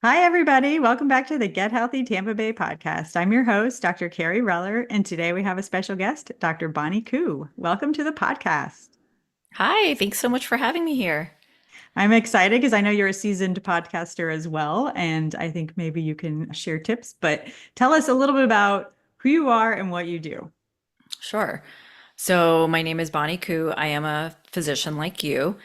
Hi, everybody. Welcome back to the Get Healthy Tampa Bay podcast. I'm your host, Dr. Kerry Reller, and today we have a special guest, Dr. Bonnie Koo. Welcome to the podcast. Hi, thanks so much for having me here. I'm excited because I know you're a seasoned podcaster as well, and I think maybe you can share tips, but tell us a little bit about who you are and what you do. Sure. So, my name is Bonnie Koo. I am a physician like you,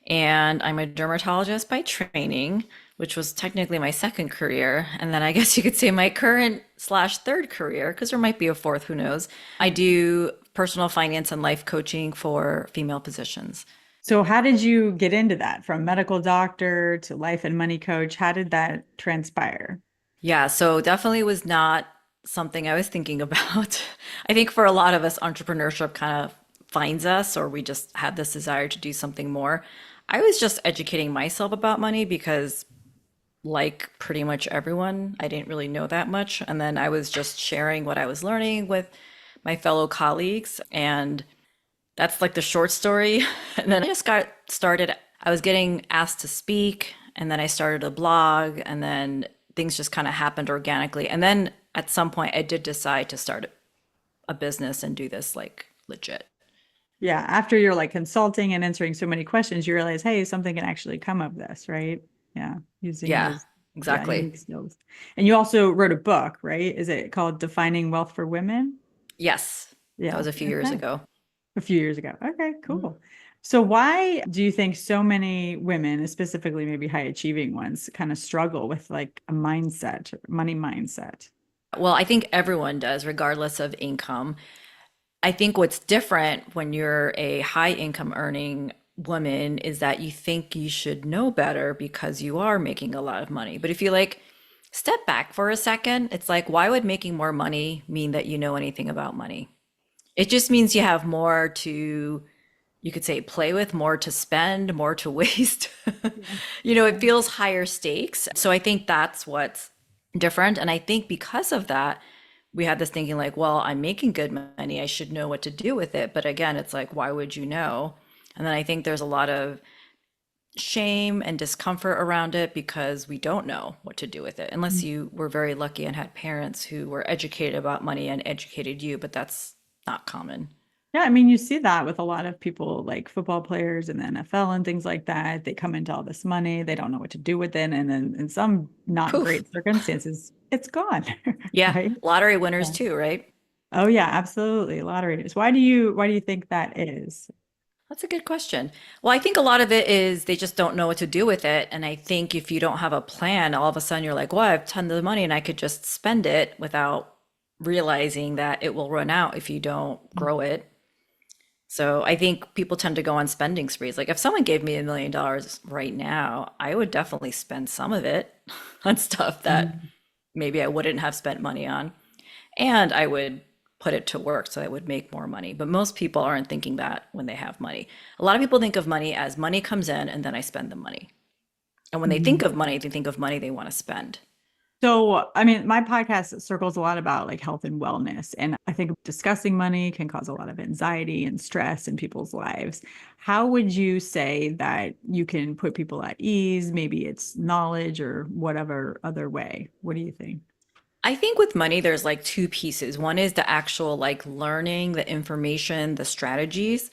and I'm a dermatologist by training, which was technically my second career. And then I guess you could say my current slash third career, because there might be a fourth, who knows. I do personal finance and life coaching for female physicians. So, how did you get into that from medical doctor to life and money coach? How did that transpire? Yeah, so definitely was not something I was thinking about. I think for a lot of us, entrepreneurship kind of finds us, or we just had this desire to do something more. I was just educating myself about money because, like pretty much everyone, I didn't really know that much. And then I was just sharing what I was learning with my fellow colleagues. And that's like the short story. And then I just got started. I was getting asked to speak, and then I started a blog, and then things just kind of happened organically. And then at some point, I did decide to start a business and do this like legit. Yeah, after you're like consulting and answering so many questions, you realize, hey, something can actually come of this, right? Yeah, using Yeah, those, yeah, exactly. unique skills. And you also wrote a book, right? Is it called Defining Wealth for Women? Yes, that Yeah, was a few years okay. ago. A few years ago. Okay, cool. So why do you think so many women, specifically maybe high achieving ones, kind of struggle with like a mindset, money mindset? Well, I think everyone does, regardless of income. I think what's different when you're a high income earning woman is that you think you should know better because you are making a lot of money. But if you like step back for a second, it's like, why would making more money mean that you know anything about money? It just means you have more to, you could say, play with, more to spend, more to waste. Yeah. It feels higher stakes. So I think that's what's different. And I think because of that, we had this thinking like, well, I'm making good money. I should know what to do with it. But again, it's like, why would you know? And then I think there's a lot of shame and discomfort around it because we don't know what to do with it, unless you were very lucky and had parents who were educated about money and educated you, but that's not common. Yeah, I mean, you see that with a lot of people like football players in the NFL and things like that. They come into all this money, they don't know what to do with it. And then in some not Poof. great circumstances, it's gone, Yeah. right? Lottery winners Yeah. too, right? Oh yeah, absolutely. Lotteries. Why do you think that is? That's a good question. Well, I think a lot of it is they just don't know what to do with it. And I think if you don't have a plan, all of a sudden you're like, well, I have tons of money and I could just spend it without realizing that it will run out if you don't grow it. So I think people tend to go on spending sprees. Like if someone gave me $1 million right now, I would definitely spend some of it on stuff that Mhm. maybe I wouldn't have spent money on. And I would put it to work so I would make more money. But most people aren't thinking that when they have money. A lot of people think of money as money comes in and then I spend the money. And when they think Mhm. of money, they think of money they want to spend. So, I mean, my podcast circles a lot about like health and wellness. And I think discussing money can cause a lot of anxiety and stress in people's lives. How would you say that you can put people at ease? Maybe it's knowledge or whatever other way. What do you think? I think with money, there's like two pieces. One is the actual like learning, the information, the strategies,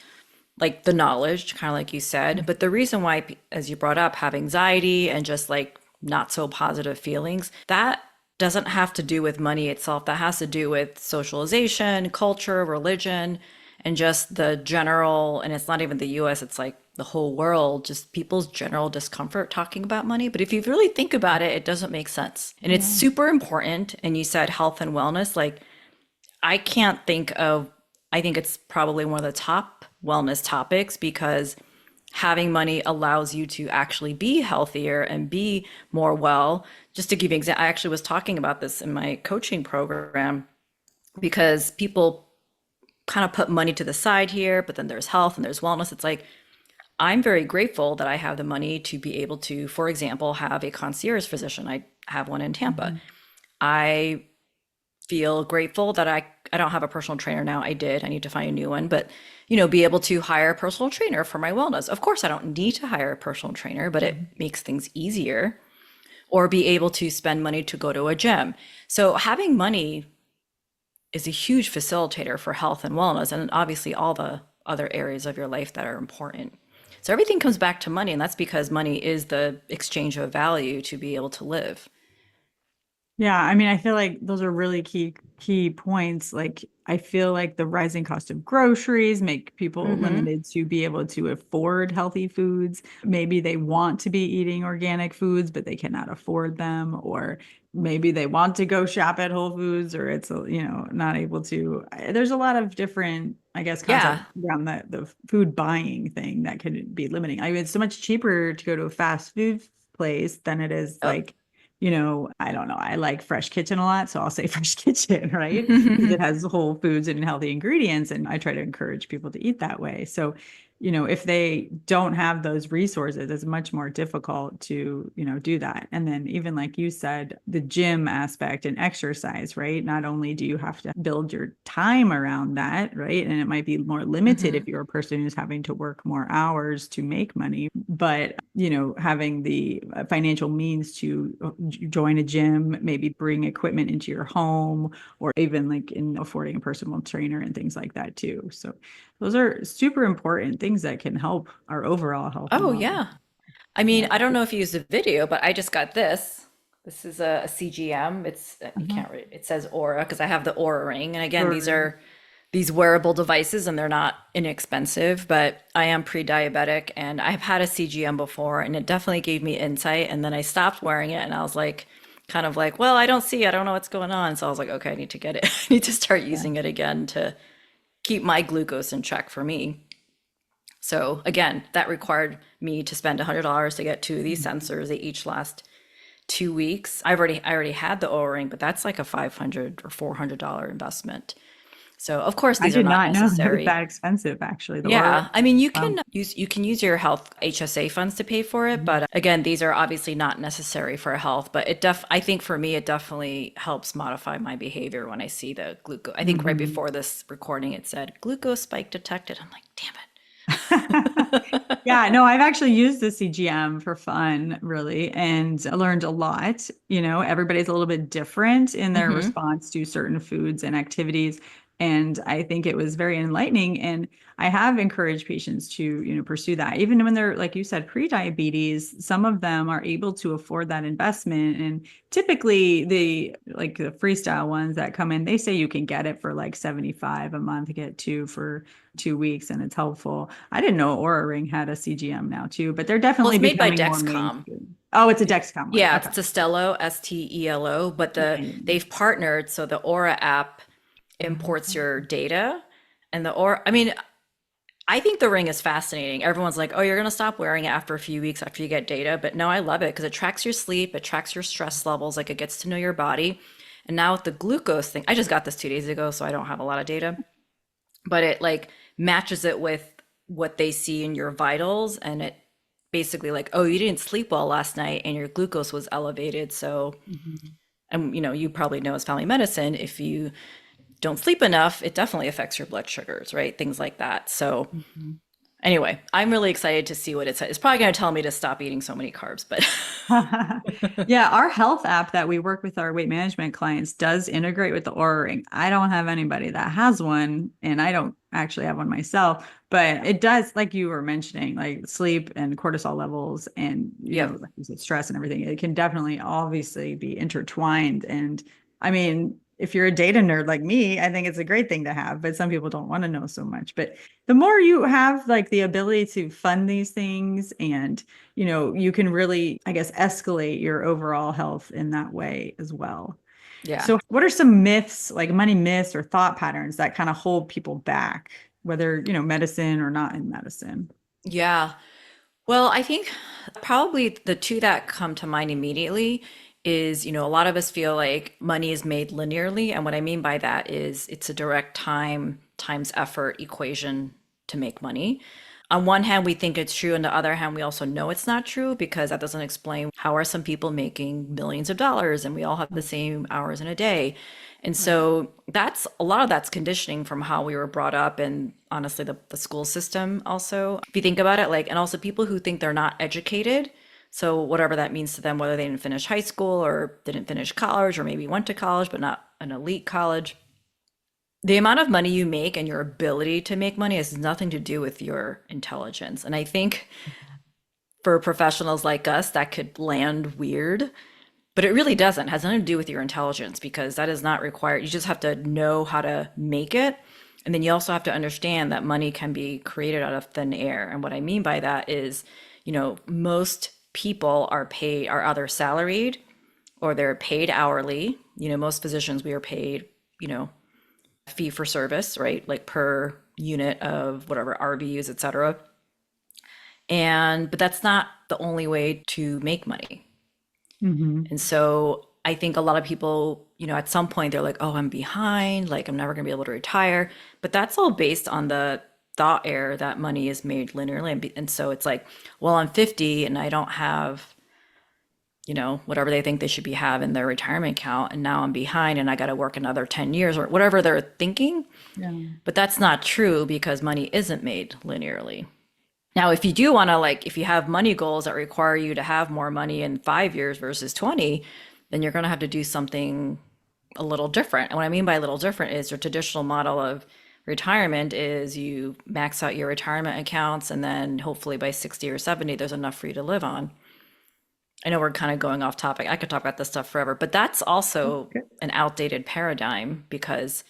like the knowledge, kind of like you said. But the reason why, as you brought up, have anxiety and just like not so positive feelings, that doesn't have to do with money itself. That has to do with socialization, culture, religion, and just the general, and it's not even the US, it's like the whole world, just people's general discomfort talking about money. But if you really think about it, it doesn't make sense. And it's Yeah. super important. And you said health and wellness, like I can't think of, I think it's probably one of the top wellness topics because having money allows you to actually be healthier and be more well. Just to give you an example, I actually was talking about this in my coaching program because people kind of put money to the side here, but then there's health and there's wellness. It's like, I'm very grateful that I have the money to be able to, for example, have a concierge physician. I have one in Tampa. Mhm. I feel grateful that I don't have a personal trainer now. I did. I need to find a new one, but be able to hire a personal trainer for my wellness. Of course, I don't need to hire a personal trainer, but it makes things easier. or be able to spend money to go to a gym. So having money is a huge facilitator for health and wellness, and obviously all the other areas of your life that are important. So everything comes back to money, and that's because money is the exchange of value to be able to live. Yeah, I mean, I feel like those are really key points. Like, I feel like the rising cost of groceries make people Hmm. limited to be able to afford healthy foods. Maybe they want to be eating organic foods, but they cannot afford them, or maybe they want to go shop at Whole Foods, or it's, not able to. There's a lot of different, I guess, concepts Yeah. around the food buying thing that could be limiting. I mean, it's so much cheaper to go to a fast food place than it is Oh. like I don't know. I like Fresh Kitchen a lot, so I'll say Fresh Kitchen, right? Because it has whole foods and healthy ingredients, and I try to encourage people to eat that way. So, if they don't have those resources, it's much more difficult to, do that. And then even like you said, the gym aspect and exercise, right? Not only do you have to build your time around that, right? And it might be more limited Hmm. if you're a person who's having to work more hours to make money, but having the financial means to join a gym, maybe bring equipment into your home, or even like in affording a personal trainer and things like that too. So those are super important things that can help our overall health and Oh, wellness. yeah. I mean, Yeah. I don't know if you used the video, but I just got this. This is a CGM. It's you Uh-huh. can't read. It says Aura because I have the Aura Ring, and again, Oura these Ring. are these wearable devices, and they're not inexpensive. But I am pre-diabetic, and I've had a CGM before, and it definitely gave me insight. And then I stopped wearing it, and I was like, kind of like, well, I don't see, I don't know what's going on. So I was like, okay, I need to get it. I need to start Yeah. using it again to keep my glucose in check for me. So again, that required me to spend $100 to get two of these Mhm. sensors. They each last 2 weeks. I already had the Oura Ring, but that's like a $500 or $400 investment. So of course I these are did not not know that was necessary. that expensive, actually. The Oura Yeah, I mean Ring. Wow. you can use your health HSA funds to pay for it, but again, these are obviously not necessary for health, but I think for me it definitely helps modify my behavior when I see the glucose. I think right Mhm. before this recording it said glucose spike detected. I'm like, damn Yeah, no, I've actually used the CGM for fun, really, and I learned a lot. Everybody's a little bit different in it. their Hmm. response to certain foods and activities. And I think it was very enlightening. And I have encouraged patients to, pursue that. Even when they're, like you said, pre-diabetes, some of them are able to afford that investment. And typically the freestyle ones that come in, they say you can get it for like 75 a month, get two for 2 weeks, and it's helpful. I didn't know Oura Ring had a CGM now too, but they're Well, definitely it's made by becoming more Dexcom. mainstream. Oh, it's a Dexcom one. Yeah, it's Okay. Stelo, Stelo, but Yeah, yeah, they've partnered, so the Aura app imports yeah. your data, and the Aura. I mean, I think the ring is fascinating. Everyone's like, "Oh, you're gonna stop wearing it after a few weeks after you get data," but no, I love it because it tracks your sleep, it tracks your stress levels, like it gets to know your body. And now with the glucose thing, I just got this 2 days ago, so I don't have a lot of data, but it like matches it with what they see in your vitals, and it basically like, oh, you didn't sleep well last night and your glucose was elevated, so Mhm. and you probably know as family medicine, if you don't sleep enough, it definitely affects your blood sugars, right? Things like that. So Mhm. anyway, I'm really excited to see what it says. It's probably going to tell me to stop eating so many carbs, but Yeah, our health app that we work with our weight management clients does integrate with the Oura Ring. I don't have anybody that has one, and I don't actually have one myself, but it does, like you were mentioning, like sleep and cortisol levels and, yep. like you said, stress and everything. It can definitely obviously be intertwined. And I mean, if you're a data nerd like me, I think it's a great thing to have, but some people don't want to know so much. But the more you have like the ability to fund these things, and you can really, I guess, escalate your overall health in that way as well. Yeah. So, what are some myths, like money myths or thought patterns that kind of hold people back, whether, medicine or not in medicine? Yeah. Well, I think probably the two that come to mind immediately is, a lot of us feel like money is made linearly. And what I mean by that is it's a direct time times effort equation to make money. On one hand, we think it's true. On the other hand, we also know it's not true because that doesn't explain how are some people making millions of dollars and we all have the same hours in a day. And Right. so that's a lot of that's conditioning from how we were brought up and honestly the school system also. If you think about it, like, and also people who think they're not educated, So whatever that means to them, whether they didn't finish high school or didn't finish college or maybe went to college but not an elite college, the amount of money you make and your ability to make money has nothing to do with your intelligence. And I think for professionals like us, that could land weird, but it really doesn't. It has nothing to do with your intelligence because that is not required. You just have to know how to make it. And then you also have to understand that money can be created out of thin air. And what I mean by that is, most people are either salaried or they're paid hourly. Most physicians, we are paid, fee for service, right? Like per unit of whatever RVUs, et cetera. But that's not the only way to make money. Hmm. And so I think a lot of people, at some point they're like, oh, I'm behind, like I'm never going to be able to retire. But that's all based on the thought error that money is made linearly. And so it's like, well, I'm 50 and I don't have, whatever they think they should be having their retirement account. And now I'm behind and I got to work another 10 years or whatever they're thinking. Yeah. But that's not true because money isn't made linearly. Now, if you do want to, like, if you have money goals that require you to have more money in 5 years versus 20, then you're going to have to do something a little different. And what I mean by a little different is your traditional model of retirement is you max out your retirement accounts and then hopefully by 60 or 70, there's enough for you to live on. I know we're kind of going off topic. I could talk about this stuff forever, but that's also Okay. an outdated paradigm because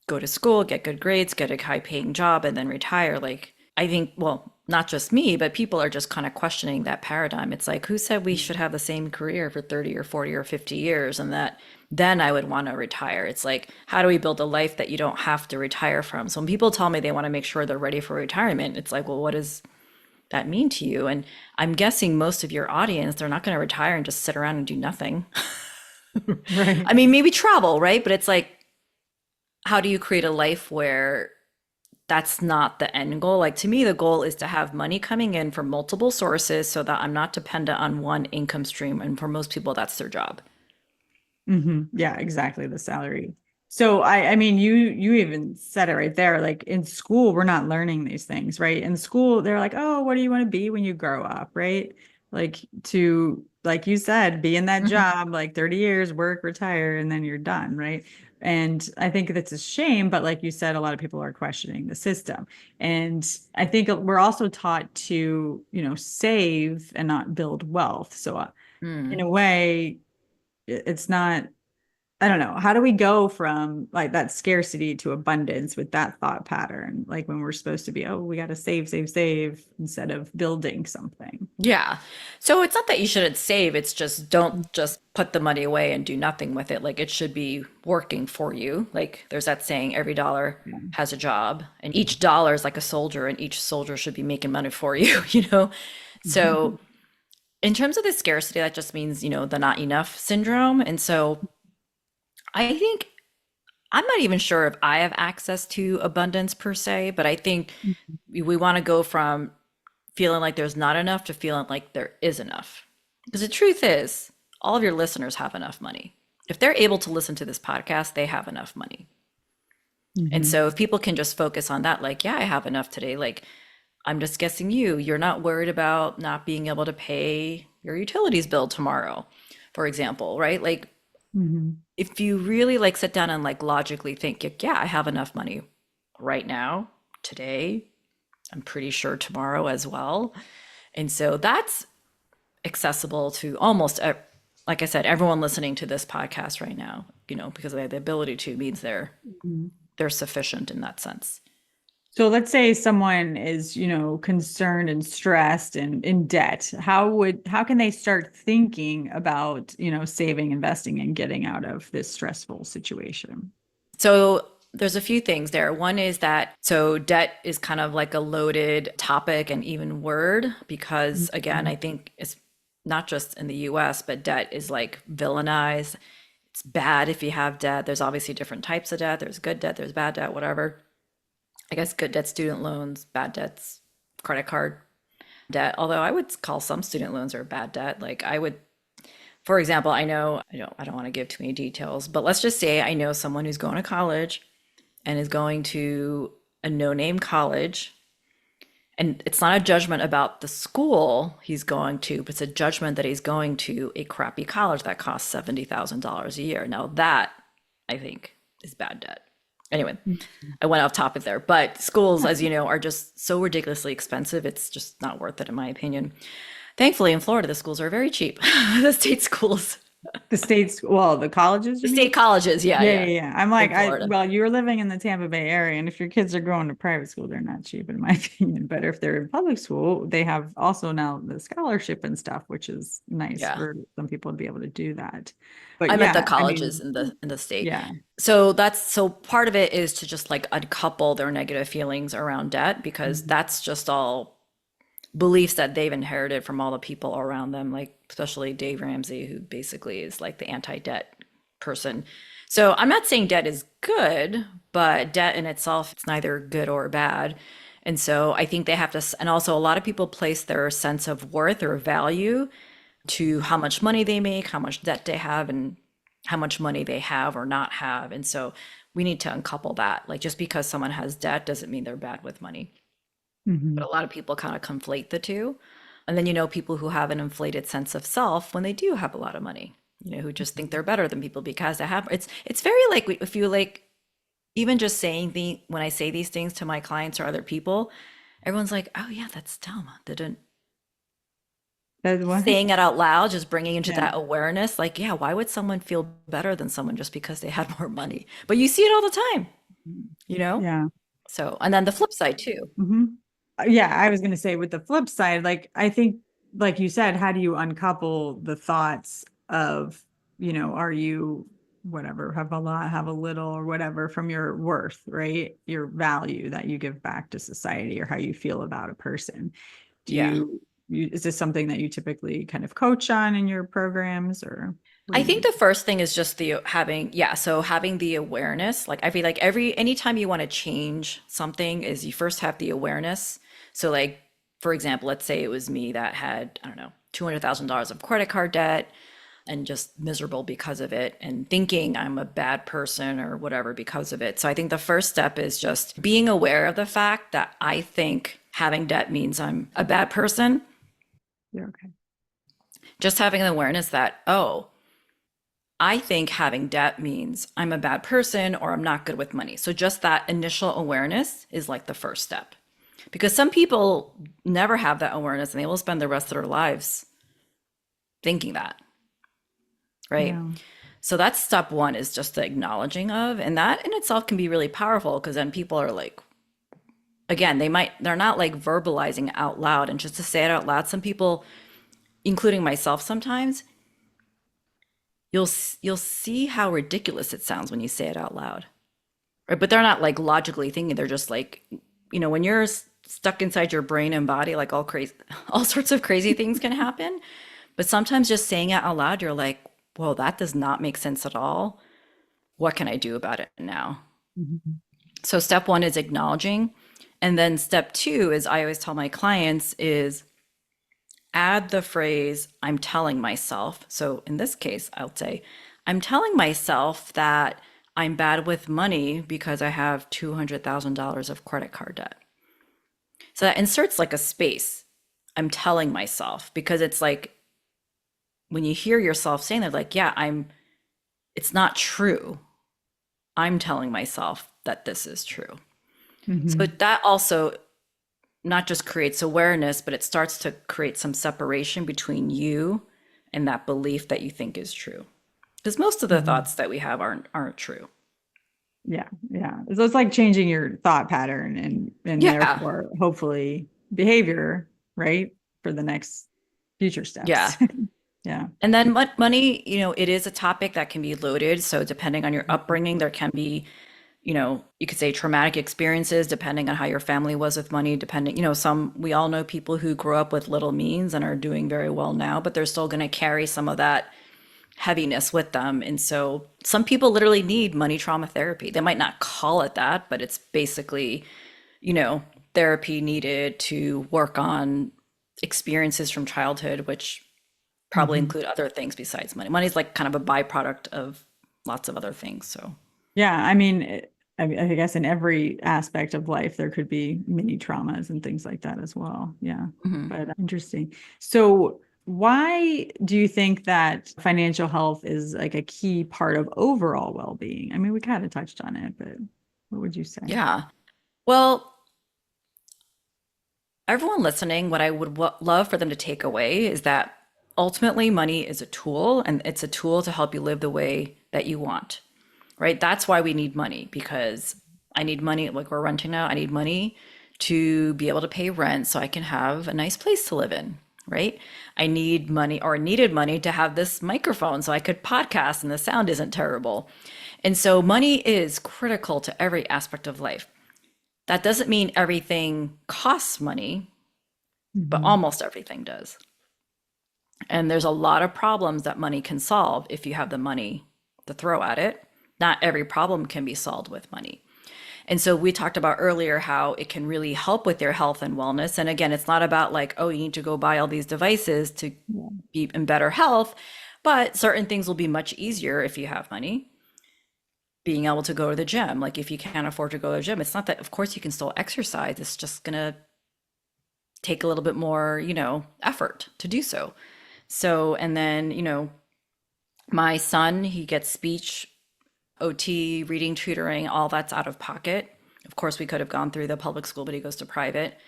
go to school, get good grades, get a high paying job, and then retire. Like, I think, well, not just me, but people are just kind of questioning that paradigm. It's like, who said we should have the same career for 30 or 40 or 50 years and that then I would want to retire? It's like, how do we build a life that you don't have to retire from? So when people tell me they want to make sure they're ready for retirement, it's like, well, what does that mean to you? And I'm guessing most of your audience, they're not going to retire and just sit around and do nothing. Right. I mean, maybe travel, right? But it's like, how do you create a life where that's not the end goal? Like to me, the goal is to have money coming in from multiple sources so that I'm not dependent on one income stream. And for most people, that's their job. Yeah, exactly. The salary. So I mean, you even said it right there. Like in school, we're not learning these things, right? In school, they're like, oh, what do you want to be when you grow up, right? Like to, like you said, be in that Mhm. job, like 30 years, work, retire, and then you're done, right? And I think that's a shame, but like you said, a lot of people are questioning the system. And I think we're also taught to, save and not build wealth. So in Mm. a way, it's not, I don't know. How do we go from like that scarcity to abundance with that thought pattern? Like when we're supposed to be, oh, we got to save, save, save instead of building something. Yeah. So it's not that you shouldn't save, it's just don't just put the money away and do nothing with it. Like it should be working for you. Like there's that saying, every dollar Yeah. has a job, and each dollar is like a soldier, and each soldier should be making money for you, you know? So in terms of the scarcity, that just means, the not enough syndrome. And so I think I'm not even sure if I have access to abundance per se, but I think we want to go from feeling like there's not enough to feeling like there is enough. Because the truth is, all of your listeners have enough money. If they're able to listen to this podcast, they have enough money. And Mhm. so if people can just focus on that, like, yeah, I have enough today. Like, I'm just guessing you're not worried about not being able to pay your utilities bill tomorrow, for example, right? Like, Mhm. if you really like sit down and like logically think, like, yeah, I have enough money right now, today, I'm pretty sure tomorrow as well. And so that's accessible to almost, like I said, everyone listening to this podcast right now, because they have the ability to means Mhm. they're sufficient in that sense. So let's say someone is, concerned and stressed and in debt. How can they start thinking about, saving, investing, and getting out of this stressful situation? So there's a few things there. One is that so debt is kind of like a loaded topic and even word because again, Mhm. I think it's not just in the US, but debt is like villainized. It's bad if you have debt. There's obviously different types of debt. There's good debt, there's bad debt, whatever. I guess good debt, student loans, bad debts, credit card debt. Although I would call some student loans are bad debt. Like I would, for example, I know I don't want to give too many details, but let's just say I know someone who's going to college and is going to a no-name college And it's not a judgment about the school he's going to, but it's a judgment that he's going to a crappy college that costs $70,000 a year. Now that, I think, is bad debt. Anyway, Mhm. I went off topic there, but schools, as you know, are just so ridiculously expensive. It's just not worth it, in my opinion. Thankfully, in Florida, the schools are very cheap. The state schools, The states, well, the colleges, the you state mean? colleges. Yeah, Yeah, yeah, yeah, yeah. I'm in like, Florida. well, you're living in the Tampa Bay area, and if your kids are going to private school, they're not cheap, in my opinion. But if they're in public school, they have also now the scholarship and stuff, which is nice Yeah. for some people to be able to do that. But I'm at the yeah, I colleges mean, in the state. yeah. So part of it is to just like uncouple their negative feelings around debt because Mhm. that's just all beliefs that they've inherited from all the people around them, like especially Dave Ramsey, who basically is like the anti-debt person. So I'm not saying debt is good, but debt in itself, it's neither good or bad. And so I think they have to, and also a lot of people place their sense of worth or value to how much money they make, how much debt they have, and how much money they have or not have. And so we need to uncouple that. Like just because someone has debt doesn't mean they're bad with money. But Mhm. a lot of people kind of conflate the two. And then, people who have an inflated sense of self when they do have a lot of money, who just think they're better than people because they have. It's very like if you like even just saying when I say these things to my clients or other people, everyone's like, "Oh yeah, that's dumb." They didn't That's what? saying it out loud, just bringing into Yeah. that awareness. Like, yeah, why would someone feel better than someone just because they had more money? But you see it all the time, you know? Yeah. So, and then the flip side too. Hmm. Yeah, I was going to say with the flip side, like I think, like you said, how do you uncouple the thoughts of, are you whatever, have a lot, have a little, or whatever from your worth, right? Your value that you give back to society or how you feel about a person. Do Yeah. is this something that you typically kind of coach on in your programs or what do I you think do? the first thing is just the having, yeah, so having the awareness. Like I feel like anytime you want to change something is you first have the awareness. So like for example, let's say it was me that had, I don't know, $200,000 of credit card debt and just miserable because of it and thinking I'm a bad person or whatever because of it. So I think the first step is just being aware of the fact that I think having debt means I'm a bad person. Yeah, okay. Just having an awareness that, oh, I think having debt means I'm a bad person or I'm not good with money. So just that initial awareness is like the first step. Because some people never have that awareness and they will spend the rest of their lives thinking that, right? Yeah. So that's step one is just the acknowledging of, and that in itself can be really powerful because then people are like, again, they're not like verbalizing out loud. And just to say it out loud, some people, including myself sometimes, you'll see how ridiculous it sounds when you say it out loud. Right? But they're not like logically thinking. They're just like, when you're stuck inside your brain and body, like all crazy, all sorts of crazy things can happen. But sometimes just saying it out loud, you're like, whoa, that does not make sense at all. What can I do about it now? Mhm. So step one is acknowledging. And then step two is I always tell my clients is add the phrase, I'm telling myself. So in this case, I'll say, I'm telling myself that I'm bad with money because I have $200,000 of credit card debt. So that inserts like a space. I'm telling myself because it's like when you hear yourself saying that, like, yeah, it's not true. I'm telling myself that this is true. So Mhm. that also not just creates awareness, but it starts to create some separation between you and that belief that you think is true. Because most of the Mhm. thoughts that we have aren't true. Yeah, yeah. So it's like changing your thought pattern and Yeah. therefore hopefully behavior, right? For the next future Yeah. steps. Yeah. And then money, it is a topic that can be loaded. So depending on your upbringing, there can be, you could say traumatic experiences depending on how your family was with money, depending, we all know people who grew up with little means and are doing very well now, but they're still going to carry some of that heaviness with them. And so some people literally need money trauma therapy. They might not call it that, but it's basically, you know, therapy needed to work on experiences from childhood, which probably Mhm. include other things besides money. Money is like kind of a byproduct of lots of other things. So, Yeah, I mean, I guess in every aspect of life, there could be mini traumas and things like that as well. Yeah. Mhm. But interesting. So, why do you think that financial health is like a key part of overall well-being? I mean, we kind of touched on it, but what would you say? Yeah. Well, everyone listening, what I would love for them to take away is that ultimately money is a tool and it's a tool to help you live the way that you want, right? That's why we need money because I need money, like we're renting now, I need money to be able to pay rent so I can have a nice place to live in, right? I need money or needed money to have this microphone so I could podcast and the sound isn't terrible. And so money is critical to every aspect of life. That doesn't mean everything costs money, but Hmm. almost everything does. And there's a lot of problems that money can solve if you have the money to throw at it. Not every problem can be solved with money. And so we talked about earlier how it can really help with your health and wellness. And again, it's not about like, oh, you need to go buy all these devices to Yeah. be in better health, but certain things will be much easier if you have money. Being able to go to the gym, like if you can't afford to go to the gym, it's not that, of course, you can still exercise. It's just going to take a little bit more, effort to do so. So, and then, my son, he gets speech, OT, reading, tutoring, all that's out of pocket. Of course, we could have gone through the public school, but he goes to private.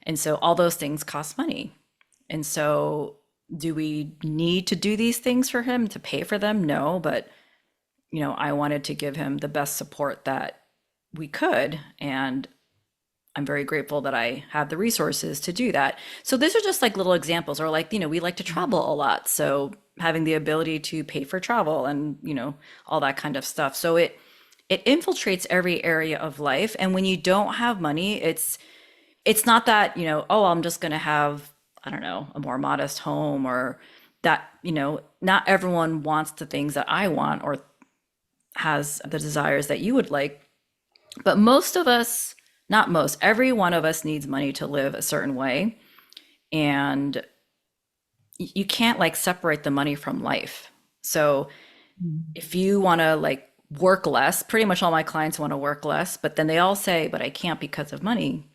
And so all those things cost money. And so do we need to do these things for him to pay for them? No, but I wanted to give him the best support that we could. And I'm very grateful that I have the resources to do that. So these are just like little examples, or like, we like to travel a lot. So having the ability to pay for travel and, all that kind of stuff. So it infiltrates every area of life. And when you don't have money, it's not that, oh, I'm just going to have, I don't know, a more modest home or that, not everyone wants the things that I want or has the desires that you would like. But most of us, not most, every one of us needs money to live a certain way. And you can't like separate the money from life. So Mhm. if you want to like work less, pretty much all my clients want to work less, but then they all say, but I can't because of money.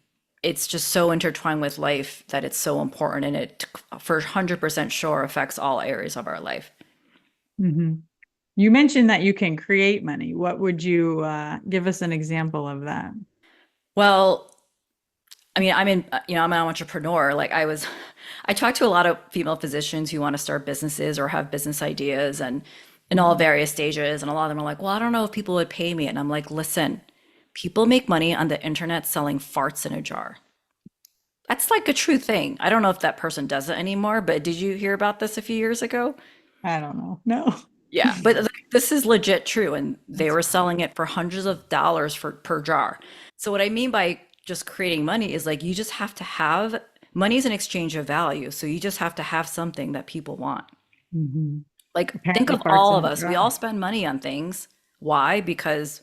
It's just so intertwined with life that it's so important and it for 100% sure affects all areas of our life. Mhm. You mentioned that you can create money. What would you give us an example of that? Well, I mean, I'm an entrepreneur. Like I talk to a lot of female physicians who want to start businesses or have business ideas and in all Mhm. various stages. And a lot of them are like, well, I don't know if people would pay me. And I'm like, listen, people make money on the internet selling farts in a jar. That's like a true thing. I don't know if that person does it anymore, but did you hear about this a few years ago? I don't know. No. Yeah, but like, this is legit true. And they That's were selling it for hundreds of dollars for per jar. So what I mean by just creating money is like you just have to have money is an exchange of value. So you just have to have something that people want. Mhm. Like think Apparently of farts all in of a us. We jar. all spend money on things. Why? Because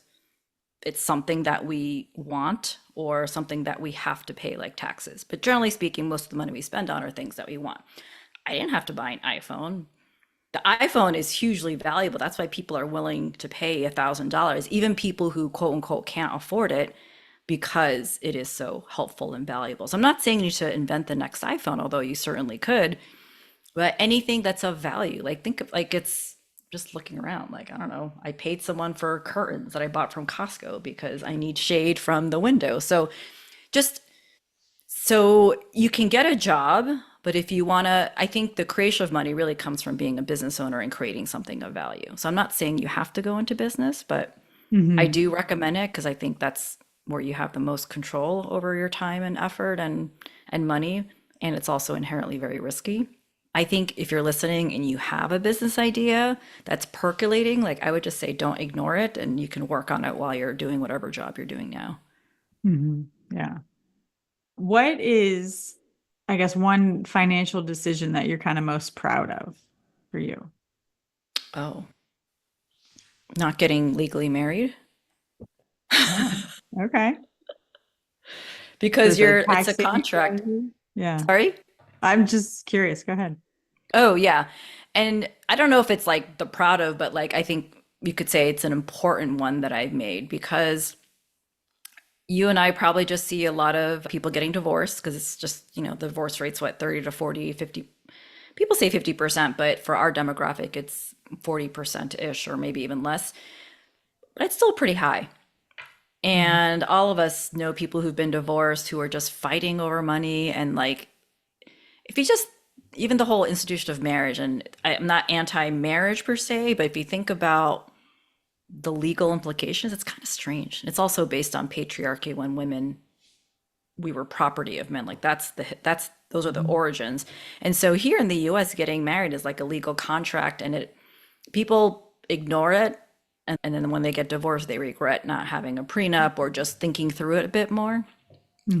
it's something that we want or something that we have to pay like taxes. But generally speaking, most of the money we spend on are things that we want. I didn't have to buy an iPhone. The iPhone is hugely valuable. That's why people are willing to pay $1,000, even people who quote unquote can't afford it because it is so helpful and valuable. So I'm not saying you should invent the next iPhone, although you certainly could, but anything that's of value, like think of like it's just looking around, like I don't know, I paid someone for curtains that I bought from Costco because I need shade from the window. So just so you can get a job, but if you want to, I think the creation of money really comes from being a business owner and creating something of value. So I'm not saying you have to go into business, but I Hmm. do recommend it because I think that's where you have the most control over your time and effort and money, and it's also inherently very risky. I think if you're listening and you have a business idea that's percolating, like I would just say don't ignore it and you can work on it while you're doing whatever job you're doing now. Hmm. Yeah. What is, I guess, one financial decision that you're kind of most proud of for you? Oh, not getting legally married Oh, okay. For because the it's tax a saving contract. strategy? Yeah. Sorry? I'm just curious. Go ahead. Oh, yeah. And I don't know if it's like the proud of, but like I think you could say it's an important one that I've made because You and I probably just see a lot of people getting divorced because it's just, the divorce rate's what, 30 to 40, 50. People say 50%, but for our demographic, it's 40%-ish or maybe even less. But it's still pretty high. Mhm. And all of us know people who've been divorced who are just fighting over money. And like, if you just, even the whole institution of marriage, and I'm not anti marriage per se, but if you think about the legal implications, it's kind of strange. It's also based on patriarchy when women, we were property of men. Like those are the Mhm. origins. And so here in the US, getting married is like a legal contract, and people ignore it. And then when they get divorced, they regret not having a prenup or just thinking through it a bit more.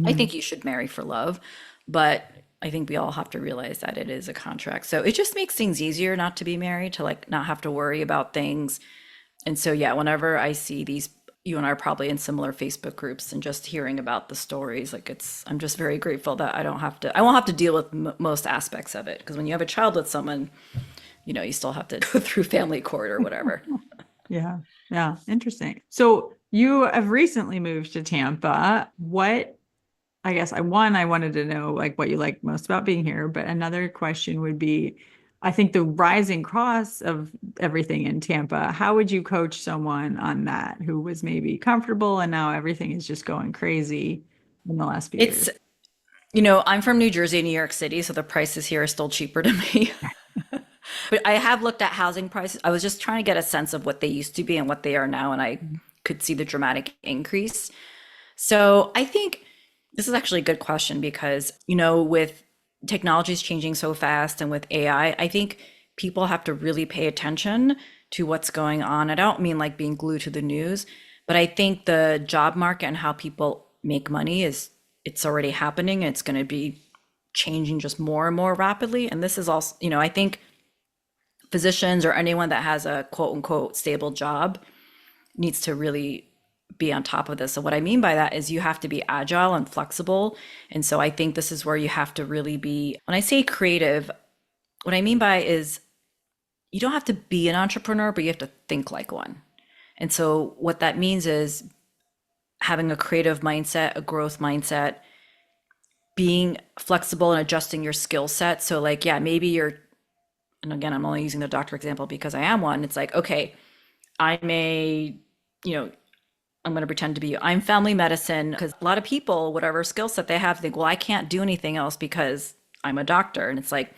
I think Mhm. you should marry for love, but I think we all have to realize that it is a contract. So it just makes things easier not to be married, to like not have to worry about things. And so, yeah, whenever I see these, you and I are probably in similar Facebook groups and just hearing about the stories, like I'm just very grateful that I won't have to deal with most aspects of it. Because when you have a child with someone, you still have to go through family court or whatever. Yeah. Yeah. Interesting. So you have recently moved to Tampa. I guess I wanted to know like what you like most about being here, but another question would be, I think the rising costs of everything in Tampa, how would you coach someone on that who was maybe comfortable and now everything is just going crazy in the last few It's, years? I'm from New Jersey, New York City, so the prices here are still cheaper to me. But I have looked at housing prices. I was just trying to get a sense of what they used to be and what they are now, and I could see the dramatic increase. So I think this is actually a good question because, with technologies changing so fast and with AI, I think people have to really pay attention to what's going on. I don't mean like being glued to the news, but I think the job market and how people make money it's already happening. It's going to be changing just more and more rapidly. And this is also, I think physicians or anyone that has a quote unquote stable job needs to really be on top of this. So what I mean by that is you have to be agile and flexible. And so I think this is where you have to really be, when I say creative, what I mean by is you don't have to be an entrepreneur, but you have to think like one. And so what that means is having a creative mindset, a growth mindset, being flexible and adjusting your skill set. So like, yeah, maybe and again, I'm only using the doctor example because I am one. It's like, okay, I may, you know, I'm going to pretend to be I'm family medicine because a lot of people, whatever skill set they have, think, well, I can't do anything else because I'm a doctor. And it's like,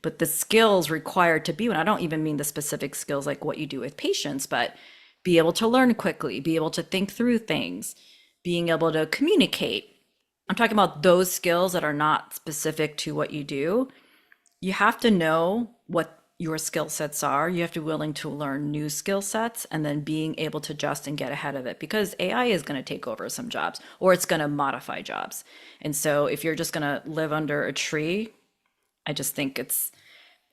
but the skills required to be one, I don't even mean the specific skills like what you do with patients, but be able to learn quickly, be able to think through things, being able to communicate. I'm talking about those skills that are not specific to what you do. You have to know what your skill sets are. You have to be willing to learn new skill sets and then being able to adjust and get ahead of it because AI is going to take over some jobs or it's going to modify jobs. And so if you're just going to live under a tree, I just think it's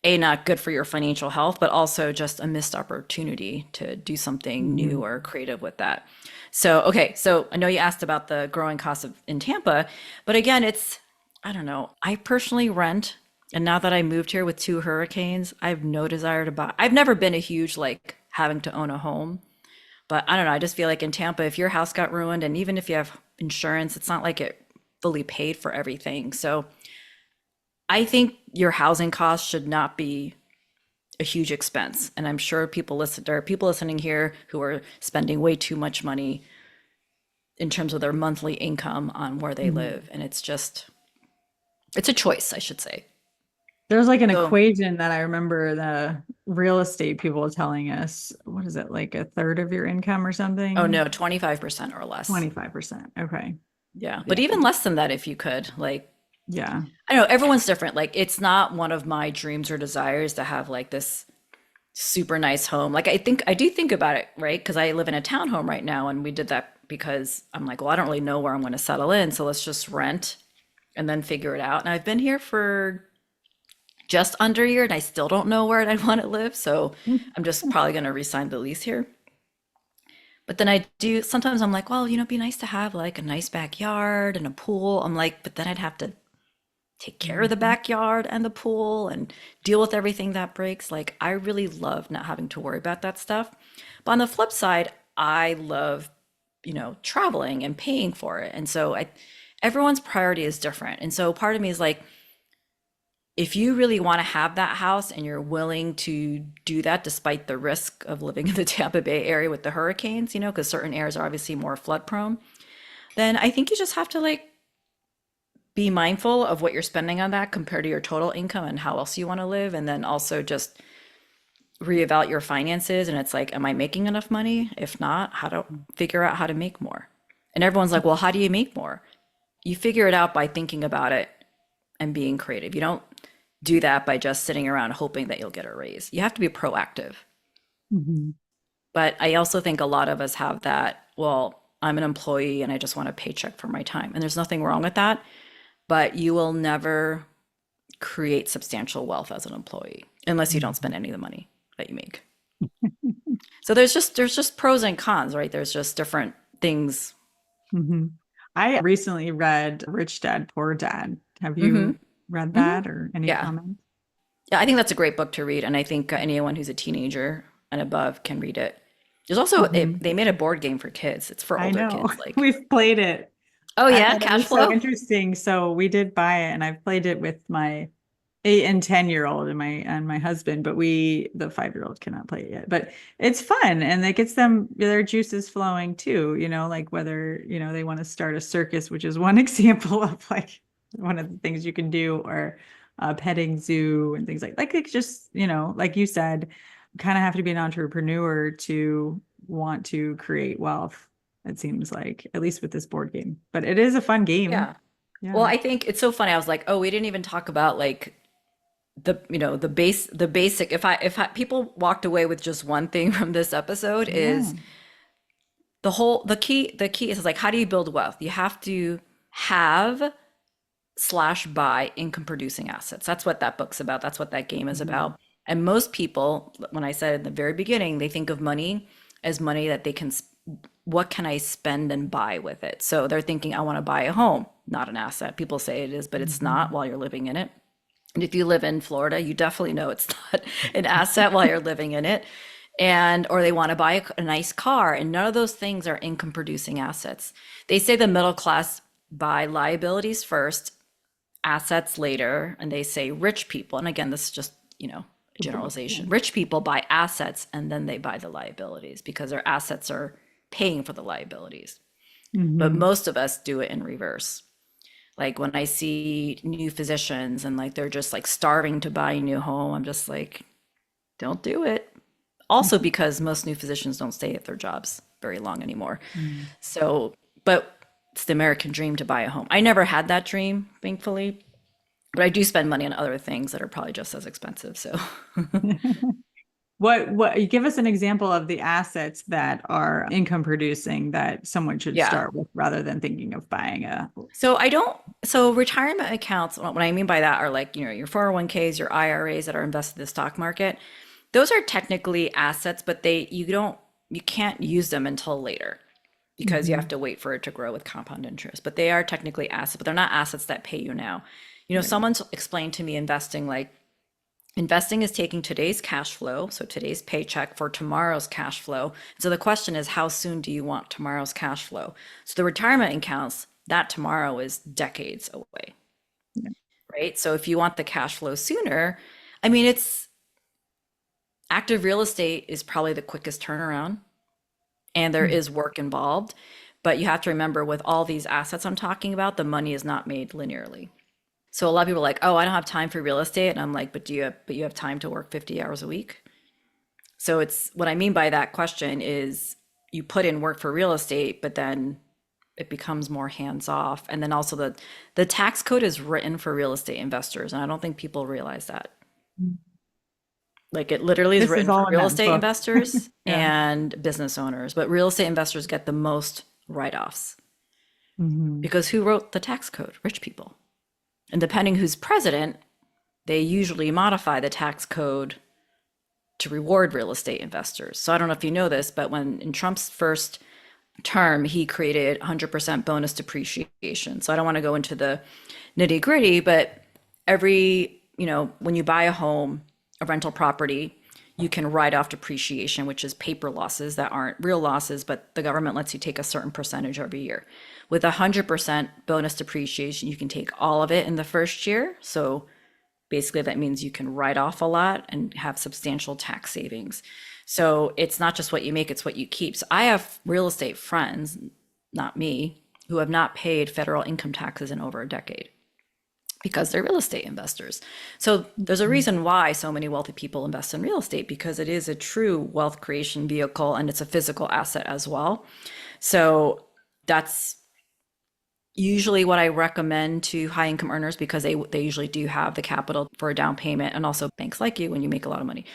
not good for your financial health, but also just a missed opportunity to do something new Mhm. or creative with that. So, okay, so I know you asked about the growing cost of in Tampa, but again, I don't know. I personally rent, and now that I moved here with two hurricanes, I have no desire to buy. I've never been a huge like having to own a home, but I don't know. I just feel like in Tampa, if your house got ruined, and even if you have insurance, it's not like it fully paid for everything. So I think your housing costs should not be a huge expense. And I'm sure there are people listening here who are spending way too much money in terms of their monthly income on where they Mhm. live. And it's a choice, I should say. There's like an So, equation that I remember the real estate people telling us. What is it, like a third of your income or oh something? no, 25% or less. 25%. Okay. Yeah. But Yeah. even less than that, if you could, like, Yeah. I don't know, everyone's different. Like, it's not one of my dreams or desires to have like this super nice home. Like, I do think about it, right? Because I live in a townhome right now, and we did that because I'm like, well, I don't really know where I'm going to settle in. So let's just rent and then figure it out. And I've been here for just under a year and I still don't know where I want to live. So I'm just probably going to re-sign the lease here. But then I do sometimes I'm like, well, it'd be nice to have like a nice backyard and a pool. I'm like, but then I'd have to take care of the Mhm. backyard and the pool and deal with everything that breaks. Like, I really love not having to worry about that stuff. But on the flip side, I love traveling and paying for it. And so everyone's priority is different. And so part of me is like, if you really want to have that house and you're willing to do that despite the risk of living in the Tampa Bay area with the hurricanes, because certain areas are obviously more flood prone, then I think you just have to like be mindful of what you're spending on that compared to your total income and how else you want to live. And then also just reevaluate your finances. And it's like, am I making enough money? If not, how to figure out how to make more. And everyone's like, well, how do you make more? You figure it out by thinking about it and being creative. You don't do that by just sitting around hoping that you'll get a raise. You have to be proactive. Mm-hmm. But I also think a lot of us have that, well, I'm an employee and I just want a paycheck for my time. And there's nothing wrong with that, but you will never create substantial wealth as an employee unless you don't spend any of the money that you make. So there's just pros and cons, right? There's just different things. Mm-hmm. I recently read Rich Dad, Poor Dad. Have Hmm. you read Hmm. that or any Yeah. comments? Yeah, I think that's a great book to read. And I think anyone who's a teenager and above can read it. There's also, Mm-hmm. they made a board game for kids. It's for I older know. kids. Like, We've played it. oh I yeah, thought it cash was so flow. interesting. So we did buy it and I've played it with my 8 and 10-year-old and my husband, but the 5-year-old cannot play it yet. But it's fun and it gets them their juices flowing too, like whether, they want to start a circus, which is one example of like one of the things you can do, or a petting zoo and things like it's just, like you said, kind of have to be an entrepreneur to want to create wealth. It seems like, at least with this board game, but it is a fun game. Yeah. Well, Yeah. I think it's so funny. I was like, oh, we didn't even talk about like the basic. If people walked away with just one thing from this episode Yeah. is the key is like, how do you build wealth? You have to have slash buy income producing assets. That's what that book's about. That's what that game is Mhm. about. And most people, when I said in the very beginning, they think of money as money that they can, what can I spend and buy with it? So they're thinking, I want to buy a home, not an asset. People say it is, but it's not Mhm. while you're living in it. And if you live in Florida, you definitely know it's not an asset while you're living in it. And, or they want to buy a nice car. And none of those things are income producing assets. They say the middle class buy liabilities first, assets later, and they say rich people, and again, this is just, a The book. Yeah. generalization. Rich people buy assets and then they buy the liabilities because their assets are paying for the liabilities. But Hmm. most of us do it in reverse. Like when I see new physicians and like they're just like starving to buy a new home, I'm just like, don't do it. Also because most new physicians don't stay at their jobs very long anymore. Mm. So, but it's the American dream to buy a home. I never had that dream, thankfully, but I do spend money on other things that are probably just as expensive. So, What you give us an example of the assets that are income producing that someone should yeah. start with rather than thinking of buying a. So I don't, so retirement accounts, what I mean by that are like, your 401ks, your IRAs that are invested in the stock market. Those are technically assets, but you can't use them until later because you have Mhm. to wait for it to grow with compound interest. But they are technically assets, but they're not assets that pay you now. Right. Someone's explained to me investing, like investing is taking today's cash flow, so today's paycheck for tomorrow's cash flow. So the question is, how soon do you want tomorrow's cash flow? So the retirement accounts, that tomorrow is decades away, Yeah. right? So if you want the cash flow sooner, I mean, it's active real estate is probably the quickest turnaround and there Mm. is work involved. But you have to remember with all these assets I'm talking about, the money is not made linearly. So a lot of people are like, "Oh, I don't have time for real estate." And I'm like, but you have time to work 50 hours a week?" So it's what I mean by that question is you put in work for real estate, but then it becomes more hands off. And then also the tax code is written for real estate investors, and I don't think people realize that. Like it literally is This is written for all in real that estate book. investors Yeah. and business owners, but real estate investors get the most write-offs Mhm. because who wrote the tax code? Rich people. And depending who's president, they usually modify the tax code to reward real estate investors. So I don't know if you know this, but when in Trump's first term, he created 100% bonus depreciation. So I don't want to go into the nitty gritty, but when you buy a home, a rental property, you can write off depreciation, which is paper losses that aren't real losses, but the government lets you take a certain percentage every year. With 100% bonus depreciation, you can take all of it in the first year. So basically, that means you can write off a lot and have substantial tax savings. So it's not just what you make, it's what you keep. So I have real estate friends, not me, who have not paid federal income taxes in over a decade because they're real estate investors. So there's a Mhm. reason why so many wealthy people invest in real estate, because it is a true wealth creation vehicle and it's a physical asset as well. So that's usually what I recommend to high income earners, because they usually do have the capital for a down payment, and also banks like you when you make a lot of money,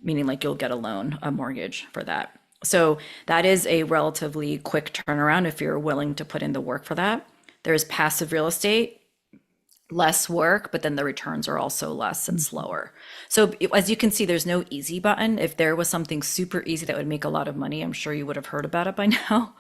meaning like you'll get a loan, a mortgage for that. So that is a relatively quick turnaround if you're willing to put in the work for that. There's passive real estate, less work, but then the returns are also less and Mhm. slower. So as you can see, there's no easy button. If there was something super easy that would make a lot of money, I'm sure you would have heard about it by now.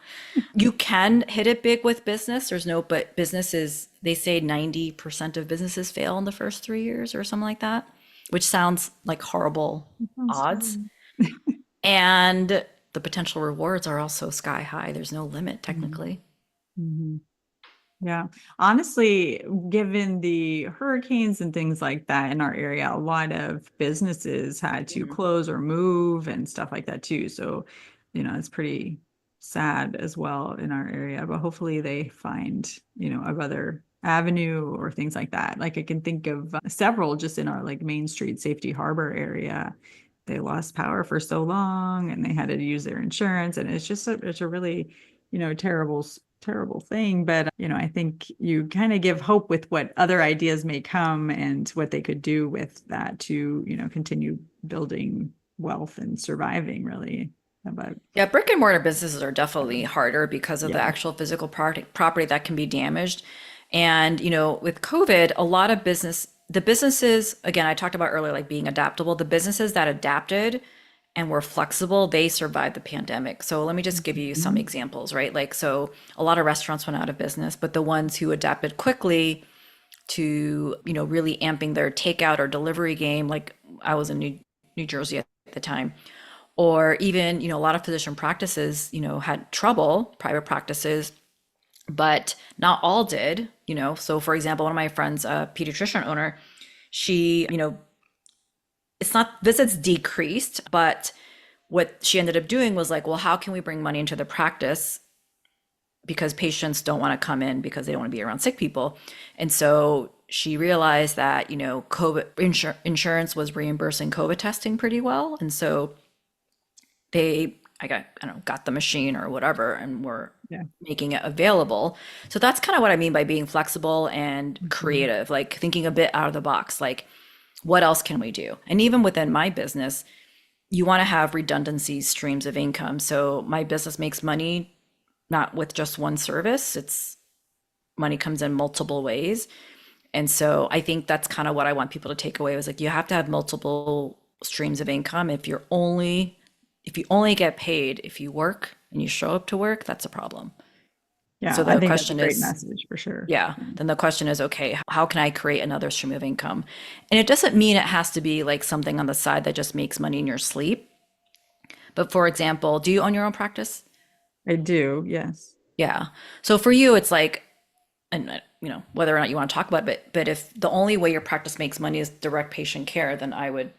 You can hit it big with business. But businesses, they say 90% of businesses fail in the first 3 years or something like that, which sounds like horrible That sounds odds. terrible. And the potential rewards are also sky high. There's no limit Mhm. technically. Mhm. Yeah. Honestly, given the hurricanes and things like that in our area, a lot of businesses had to Mhm. close or move and stuff like that too. So, it's pretty sad as well in our area, but hopefully they find, another avenue or things like that. Like I can think of several just in our like Main Street Safety Harbor area. They lost power for so long and they had to use their insurance. And it's a really terrible thing. But, I think you kind of give hope with what other ideas may come and what they could do with that to, continue building wealth and surviving really. But Yeah, brick and mortar businesses are definitely harder because of the yeah. actual physical property that can be damaged. And, with COVID, a lot of the businesses, again, I talked about earlier, like being adaptable, the businesses that adapted and were flexible, they survived the pandemic. So let me just give you some Mhm. examples, right? Like, so a lot of restaurants went out of business, but the ones who adapted quickly to, really amping their takeout or delivery game, like I was in New Jersey at the time, or even a lot of physician practices had trouble, private practices, but not all did. So for example, one of my friends, a pediatrician owner, she it's not visits decreased, but what she ended up doing was like, well, how can we bring money into the practice, because patients don't want to come in because they don't want to be around sick people. And so she realized that COVID insurance was reimbursing COVID testing pretty well, and so I don't know, got the machine or whatever, and were Yeah. making it available. So that's kind of what I mean by being flexible and Mhm. creative, like thinking a bit out of the box, like what else can we do? And even within my business, you want to have redundancy streams of income. So my business makes money not with just one service. It's money comes in multiple ways. And so I think that's kind of what I want people to take away, was like you have to have multiple streams of income. If you only get paid if you work and you show up to work, that's a problem. Yeah, So I the think that's a question great is, message for sure. yeah, then the question is, okay, how can I create another stream of income? And it doesn't mean it has to be like something on the side that just makes money in your sleep. But for example, do you own your own practice? I do, yes. Yeah. So for you, it's like, and whether or not you want to talk about it, but if the only way your practice makes money is direct patient care, then I would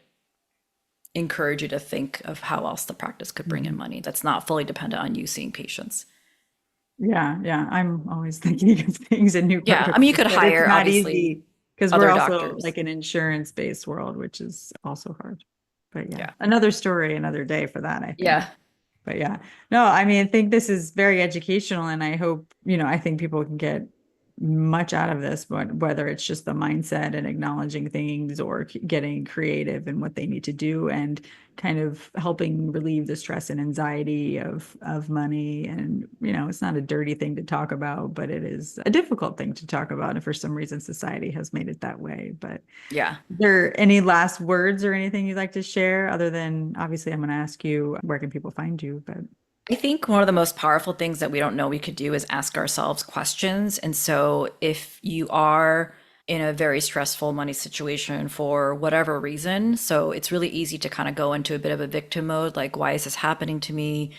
encourage you to think of how else the practice could bring in Mhm. money that's not fully dependent on you seeing patients. Yeah, yeah. I'm always thinking of things and new Yeah, I mean, you protocols, could but it's hire not obviously easy because we're other also doctors. like an insurance-based world, which is also hard. But yeah, Yeah. another story, another day for that, I think. Yeah. But yeah, no, I mean, I think this is very educational, and I hope, I think people can get much out of this, but whether it's just the mindset and acknowledging things or getting creative in what they need to do and kind of helping relieve the stress and anxiety of money. And, it's not a dirty thing to talk about, but it is a difficult thing to talk about. And for some reason, society has made it that way. But Yeah. is there any last words or anything you'd like to share other than obviously I'm going to ask you where can people find you, but I think one of the most powerful things that we don't know we could do is ask ourselves questions. And so if you are in a very stressful money situation for whatever reason. So it's really easy to kind of go into a bit of a victim mode, like, why is this happening to me?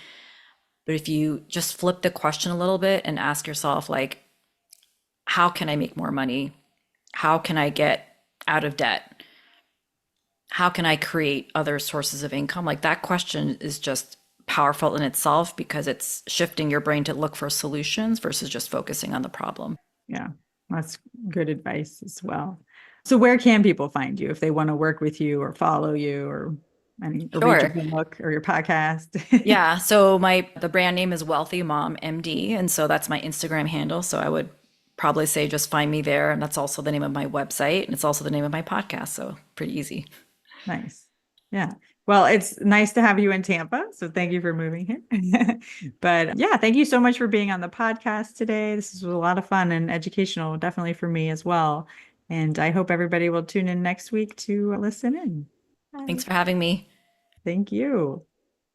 But if you just flip the question a little bit and ask yourself, like, how can I make more money? How can I get out of debt? How can I create other sources of income? Like that question is just powerful in itself because it's shifting your brain to look for solutions versus just focusing on the problem. Yeah, that's good advice as well. So where can people find you if they want to work with you or follow you or read your Sure. book or your podcast? Yeah. So the brand name is Wealthy Mom MD, and so that's my Instagram handle. So I would probably say just find me there, and that's also the name of my website, and it's also the name of my podcast. So pretty easy. Nice. Yeah. Well, it's nice to have you in Tampa. So thank you for moving here. But yeah, thank you so much for being on the podcast today. This was a lot of fun and educational, definitely for me as well. And I hope everybody will tune in next week to listen in. Bye. Thanks for having me. Thank you.